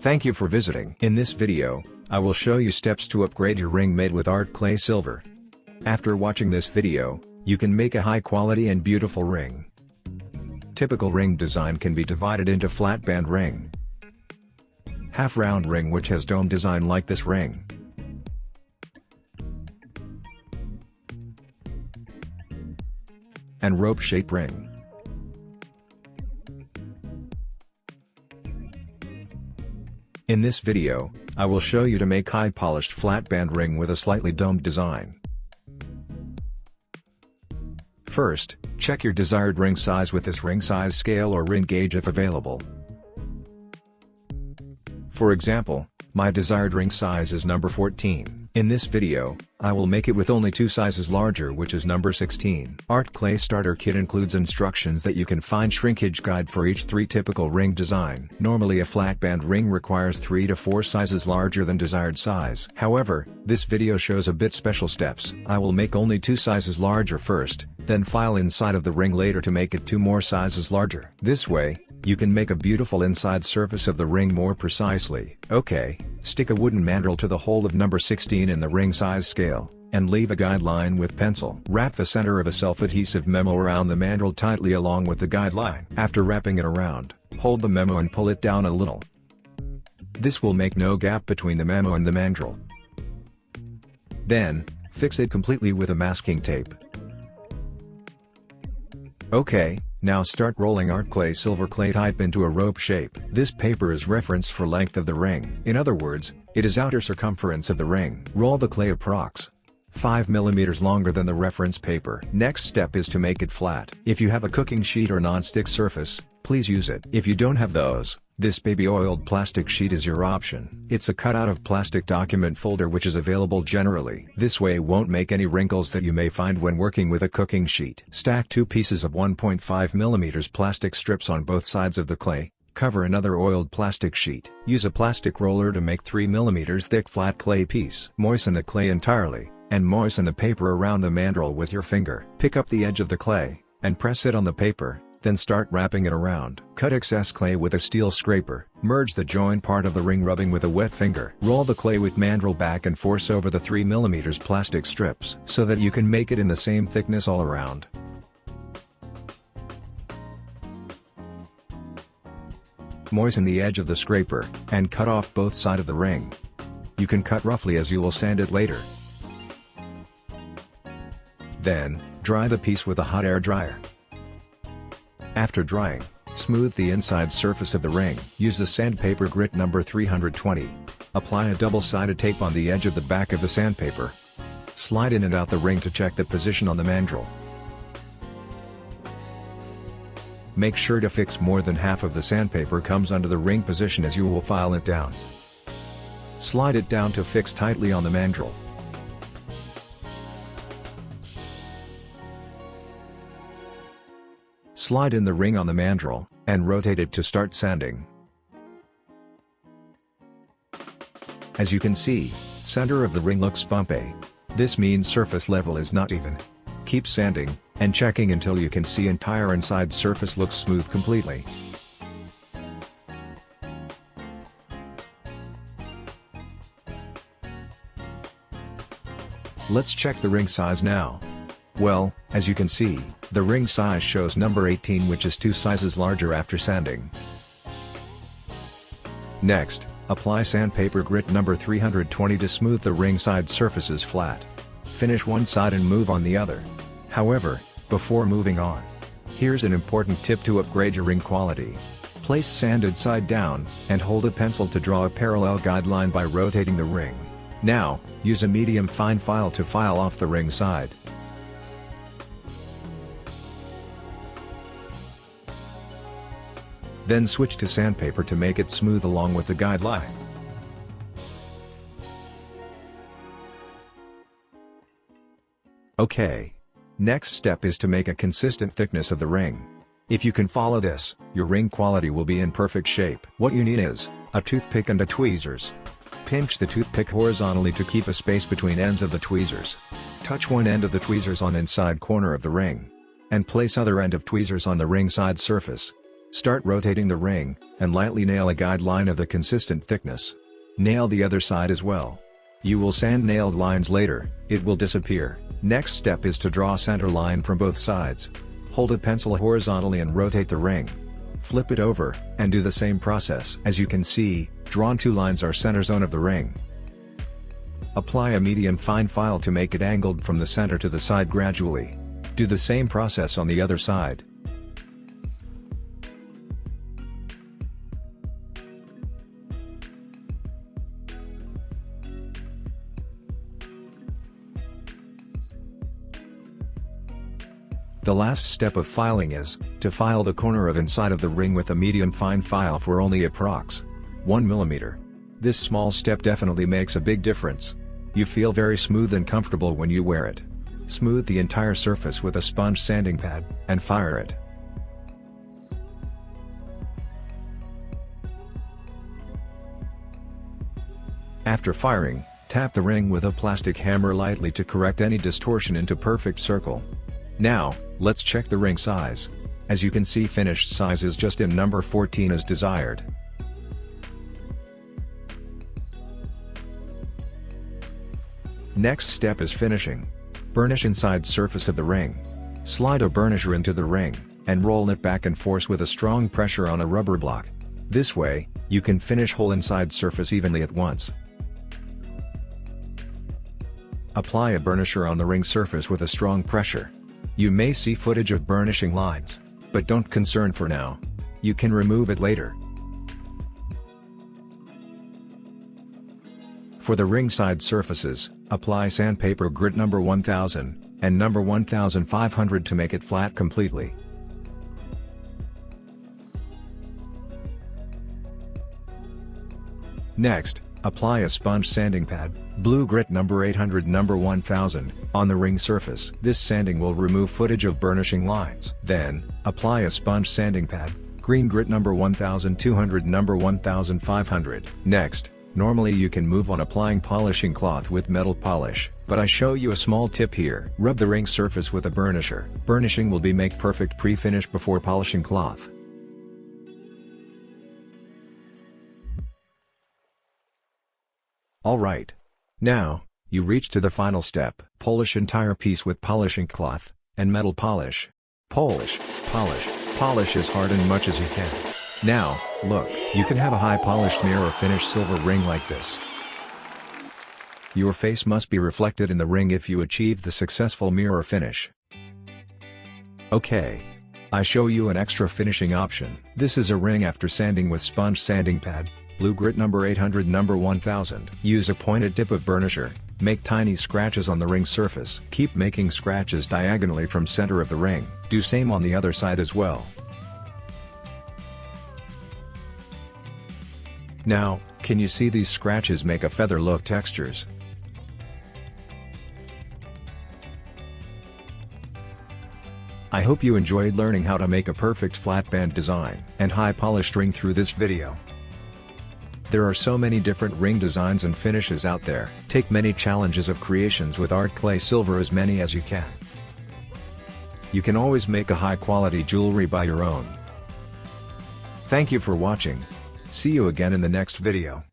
Thank you for visiting. In this video, I will show you steps to upgrade your ring made with art clay silver. After watching this video, you can make a high quality and beautiful ring. Typical ring design can be divided into flat band ring, half round ring which has dome design like this ring, and rope shape ring. In this video, I will show you to make high polished flat band ring with a slightly domed design. First, check your desired ring size with this ring size scale or ring gauge if available. For example, my desired ring size is number 14. In this video, I will make it with only 2 sizes larger, which is number 16. Art Clay Starter Kit includes instructions that you can find shrinkage guide for each 3 typical ring design. Normally a flat band ring requires 3 to 4 sizes larger than desired size. However, this video shows a bit special steps. I will make only 2 sizes larger first, then file inside of the ring later to make it 2 more sizes larger. This way, you can make a beautiful inside surface of the ring more precisely. Okay, stick a wooden mandrel to the hole of number 16 in the ring size scale, and leave a guideline with pencil. Wrap the center of a self-adhesive memo around the mandrel tightly along with the guideline. After wrapping it around, hold the memo and pull it down a little. This will make no gap between the memo and the mandrel. Then, fix it completely with a masking tape. Okay, now start rolling art clay silver clay type into a rope shape. This paper is referenced for length of the ring. In other words, it is outer circumference of the ring. Roll the clay approx. 5 mm longer than the reference paper. Next step is to make it flat. If you have a cooking sheet or non-stick surface, please use it. If you don't have those, this baby oiled plastic sheet is your option. It's a cutout of plastic document folder which is available generally. This way won't make any wrinkles that you may find when working with a cooking sheet. Stack 2 pieces of 1.5 mm plastic strips on both sides of the clay. Cover another oiled plastic sheet. Use a plastic roller to make 3 mm thick flat clay piece. Moisten the clay entirely, and moisten the paper around the mandrel with your finger. Pick up the edge of the clay, and press it on the paper. Then start wrapping it around. Cut excess clay with a steel scraper. Merge the join part of the ring rubbing with a wet finger. Roll the clay with mandrel back and forth over the 3 mm plastic strips so that you can make it in the same thickness all around. Moisten the edge of the scraper, and cut off both sides of the ring. You can cut roughly as you will sand it later. Then, dry the piece with a hot air dryer. After drying, smooth the inside surface of the ring. Use the sandpaper grit number 320. Apply a double-sided tape on the edge of the back of the sandpaper. Slide in and out the ring to check the position on the mandrel. Make sure to fix more than half of the sandpaper comes under the ring position as you will file it down. Slide it down to fix tightly on the mandrel. Slide in the ring on the mandrel, and rotate it to start sanding. As you can see, center of the ring looks bumpy. This means surface level is not even. Keep sanding, and checking until you can see entire inside surface looks smooth completely. Let's check the ring size now. Well, as you can see, the ring size shows number 18 which is 2 sizes larger after sanding. Next, apply sandpaper grit number 320 to smooth the ring side surfaces flat. Finish one side and move on the other. However, before moving on, here's an important tip to upgrade your ring quality. Place sanded side down, and hold a pencil to draw a parallel guideline by rotating the ring. Now, use a medium fine file to file off the ring side. Then switch to sandpaper to make it smooth along with the guideline. Okay. Next step is to make a consistent thickness of the ring. If you can follow this, your ring quality will be in perfect shape. What you need is a toothpick and a tweezers. Pinch the toothpick horizontally to keep a space between ends of the tweezers. Touch one end of the tweezers on inside corner of the ring, and place other end of tweezers on the ring side surface. Start rotating the ring, and lightly nail a guideline of the consistent thickness. Nail the other side as well. You will sand nailed lines later, it will disappear. Next step is to draw a center line from both sides. Hold a pencil horizontally and rotate the ring. Flip it over, and do the same process. As you can see, drawn two lines are center zone of the ring. Apply a medium fine file to make it angled from the center to the side gradually. Do the same process on the other side. The last step of filing is to file the corner of inside of the ring with a medium fine file for only approx. 1 mm. This small step definitely makes a big difference. You feel very smooth and comfortable when you wear it. Smooth the entire surface with a sponge sanding pad, and fire it. After firing, tap the ring with a plastic hammer lightly to correct any distortion into perfect circle. Now, let's check the ring size. As you can see, finished size is just in number 14 as desired. Next step is finishing. Burnish inside surface of the ring. Slide a burnisher into the ring, and roll it back and forth with a strong pressure on a rubber block. This way, you can finish whole inside surface evenly at once. Apply a burnisher on the ring surface with a strong pressure. You may see footage of burnishing lines, but don't concern for now. You can remove it later. For the ring side surfaces, apply sandpaper grit number 1000, and number 1500 to make it flat completely. Next, apply a sponge sanding pad, blue grit number 800 number 1000, on the ring surface. This sanding will remove footage of burnishing lines. Then, apply a sponge sanding pad, green grit number 1200 number 1500. Next, normally you can move on applying polishing cloth with metal polish, but I show you a small tip here. Rub the ring surface with a burnisher. Burnishing will be make perfect pre-finish before polishing cloth. Alright. Now, you reach to the final step. Polish entire piece with polishing cloth, and metal polish. Polish, polish, polish as hard and much as you can. Now, look, you can have a high polished mirror finish silver ring like this. Your face must be reflected in the ring if you achieve the successful mirror finish. Okay. I show you an extra finishing option. This is a ring after sanding with sponge sanding pad, blue grit number 800 number 1000. Use a pointed tip of burnisher, make tiny scratches on the ring surface. Keep making scratches diagonally from center of the ring. Do same on the other side as well. Now, can you see these scratches make a feather look textures? I hope you enjoyed learning how to make a perfect flat band design and high polished ring through this video. There are so many different ring designs and finishes out there. Take many challenges of creations with art clay silver, as many as you can. You can always make a high quality jewelry by your own. Thank you for watching. See you again in the next video.